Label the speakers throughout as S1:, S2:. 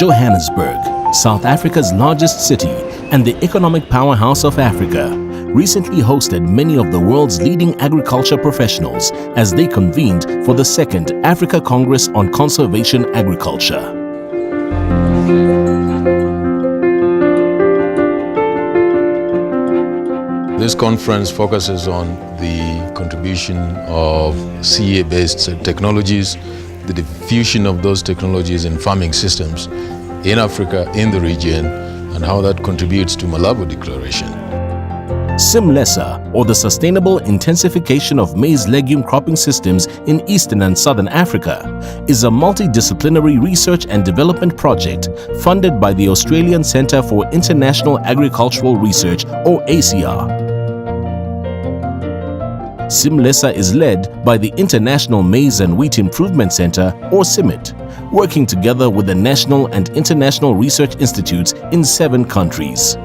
S1: Johannesburg, South Africa's largest city and the economic powerhouse of Africa, recently hosted many of the world's leading agriculture professionals as they convened for the second Africa Congress on Conservation Agriculture.
S2: This conference focuses on the contribution of CA-based technologies, the diffusion of those technologies in farming systems in Africa, in the region, and how that contributes to Malabo Declaration.
S1: SIMLESA, or the Sustainable Intensification of Maize Legume Cropping Systems in Eastern and Southern Africa, is a multidisciplinary research and development project funded by the Australian Centre for International Agricultural Research, or ACR. SIMLESA is led by the International Maize and Wheat Improvement Centre, or CIMMYT, working together with the national and international research institutes in 7 countries.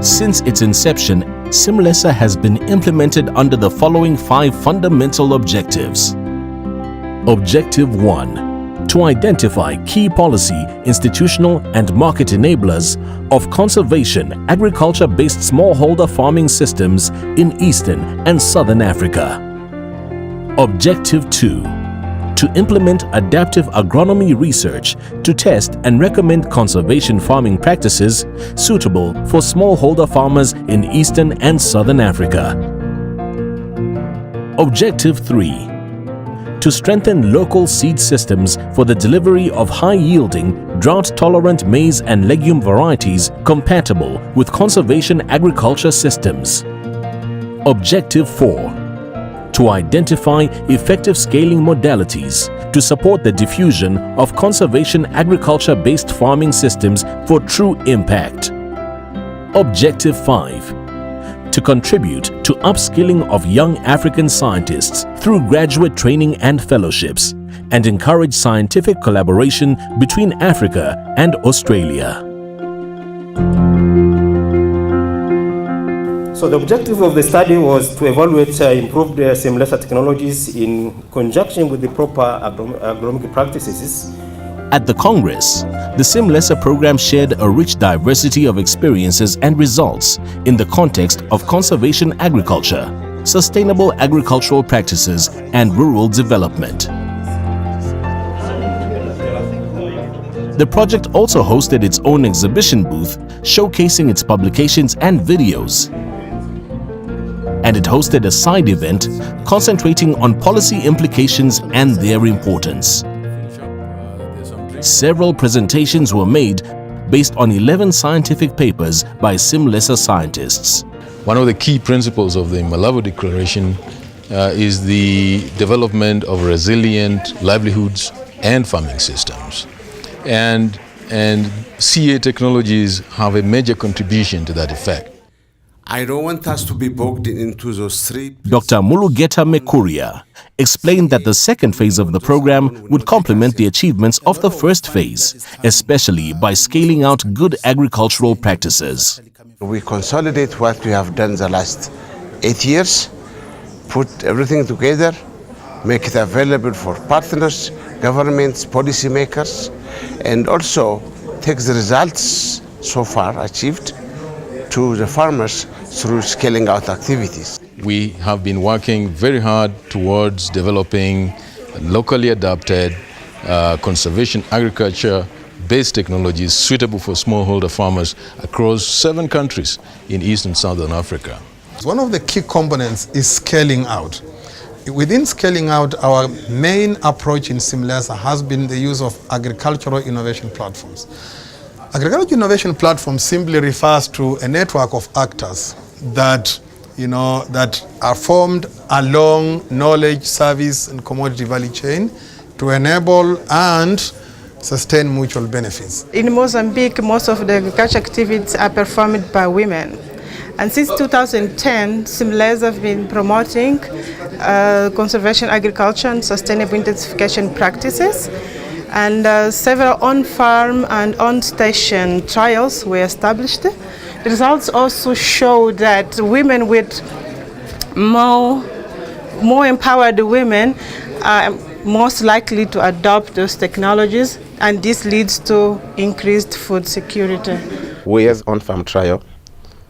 S1: Since its inception, SIMLESA has been implemented under the following 5 fundamental objectives. Objective 1. To identify key policy, institutional and market enablers of conservation agriculture-based smallholder farming systems in Eastern and Southern Africa. Objective 2. To implement adaptive agronomy research to test and recommend conservation farming practices suitable for smallholder farmers in Eastern and Southern Africa. Objective 3. To strengthen local seed systems for the delivery of high-yielding, drought-tolerant maize and legume varieties compatible with conservation agriculture systems. Objective 4. To identify effective scaling modalities to support the diffusion of conservation agriculture-based farming systems for true impact. Objective 5. To contribute to upskilling of young African scientists through graduate training and fellowships, and encourage scientific collaboration between Africa and Australia.
S3: So the objective of the study was to evaluate improved SIMLESA technologies in conjunction with the proper agronomic practices.
S1: At the Congress, the SIMLESA program shared a rich diversity of experiences and results in the context of conservation agriculture, sustainable agricultural practices, and rural development. The project also hosted its own exhibition booth, showcasing its publications and videos. And it hosted a side event concentrating on policy implications and their importance. Several presentations were made based on 11 scientific papers by SIMLESA scientists.
S2: One of the key principles of the Malabo Declaration is the development of resilient livelihoods and farming systems. And CA technologies have a major contribution to that effect.
S4: I don't want us to be bogged into those 3.
S1: Dr. Mulugeta Mekuria explained that the second phase of the program would complement the achievements of the first phase, especially by scaling out good agricultural practices.
S5: We consolidate what we have done the last 8 years, put everything together, make it available for partners, governments, policymakers, and also take the results so far achieved to the farmers through scaling out activities.
S2: We have been working very hard towards developing locally adapted conservation agriculture-based technologies suitable for smallholder farmers across 7 countries in East and Southern Africa.
S6: One of the key components is scaling out. Within scaling out, our main approach in SIMLESA has been the use of agricultural innovation platforms. Agricultural innovation platform simply refers to a network of actors that are formed along knowledge, service, and commodity value chain to enable and sustain mutual benefits.
S7: In Mozambique, most of the agriculture activities are performed by women. And since 2010, SIMLESA have been promoting conservation agriculture and sustainable intensification practices. And several on-farm and on-station trials were established. The results also show that women with more more empowered women are most likely to adopt those technologies, and this leads to increased food security.
S8: We have on-farm trial,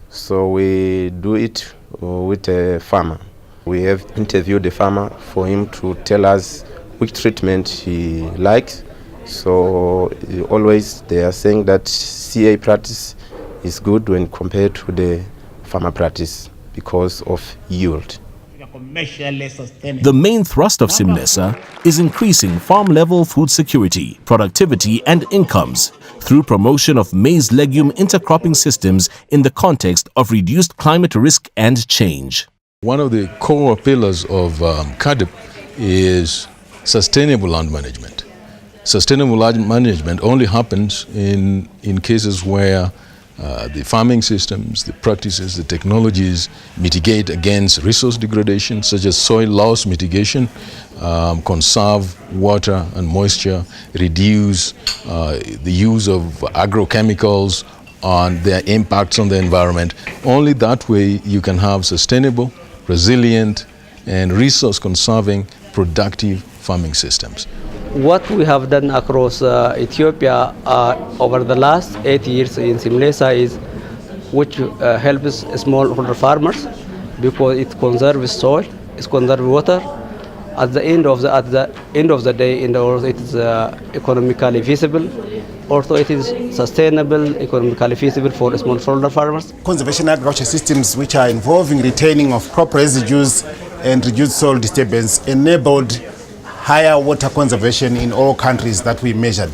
S8: so we do it with a farmer. We have interviewed the farmer for him to tell us which treatment he likes. So always they are saying that CA practice is good when compared to the farmer practice because of yield.
S1: The main thrust of SIMLESA is increasing farm-level food security, productivity and incomes through promotion of maize-legume intercropping systems in the context of reduced climate risk and change.
S2: One of the core pillars of CIMMYT is sustainable land management. Sustainable land management only happens in cases where the farming systems, the practices, the technologies mitigate against resource degradation, such as soil loss mitigation, conserve water and moisture, reduce the use of agrochemicals and their impacts on the environment. Only that way you can have sustainable, resilient and resource-conserving, productive farming systems.
S9: What we have done across Ethiopia over the last 8 years in SIMLESA is which helps smallholder farmers because it conserves soil, it conserves water. At the end of the day, it is economically feasible. Also, it is sustainable, economically feasible for smallholder farmers.
S10: Conservation agriculture systems which are involving retaining of crop residues and reduced soil disturbance enabled higher water conservation in all countries that we measured.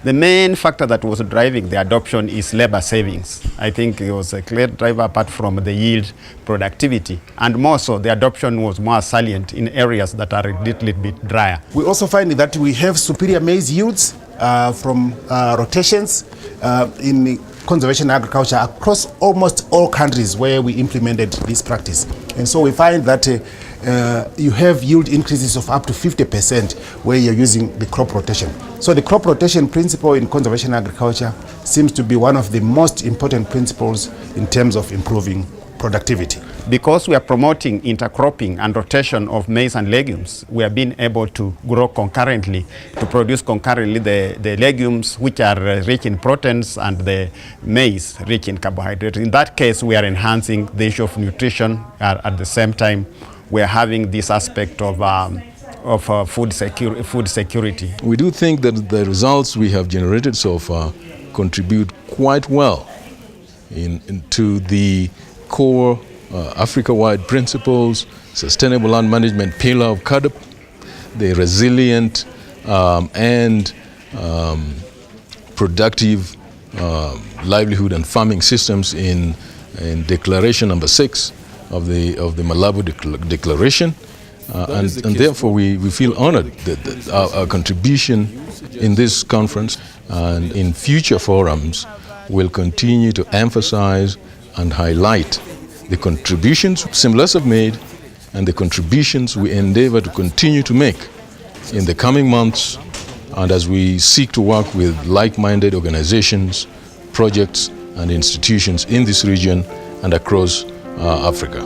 S11: The main factor that was driving the adoption is labor savings. I think it was a clear driver apart from the yield productivity. And more so, the adoption was more salient in areas that are a little bit drier.
S10: We also find that we have superior maize yields from rotations in conservation agriculture across almost all countries where we implemented this practice. And so we find that you have yield increases of up to 50% where you're using the crop rotation. So the crop rotation principle in conservation agriculture seems to be one of the most important principles in terms of improving productivity.
S11: Because we are promoting intercropping and rotation of maize and legumes, we have been able to grow concurrently, to produce concurrently the legumes which are rich in proteins and the maize rich in carbohydrates. In that case, we are enhancing the issue of nutrition. At the same time, we are having this aspect of food security.
S2: We do think that the results we have generated so far contribute quite well to the core Africa-wide principles, sustainable land management pillar of CIMMYT, the resilient and productive livelihood and farming systems in Declaration number 6 of the Malabo Declaration, and therefore we feel honored that our contribution in this conference and in future forums will continue to emphasize and highlight the contributions SIMLESA have made and the contributions we endeavor to continue to make in the coming months and as we seek to work with like-minded organizations, projects and institutions in this region and across Africa.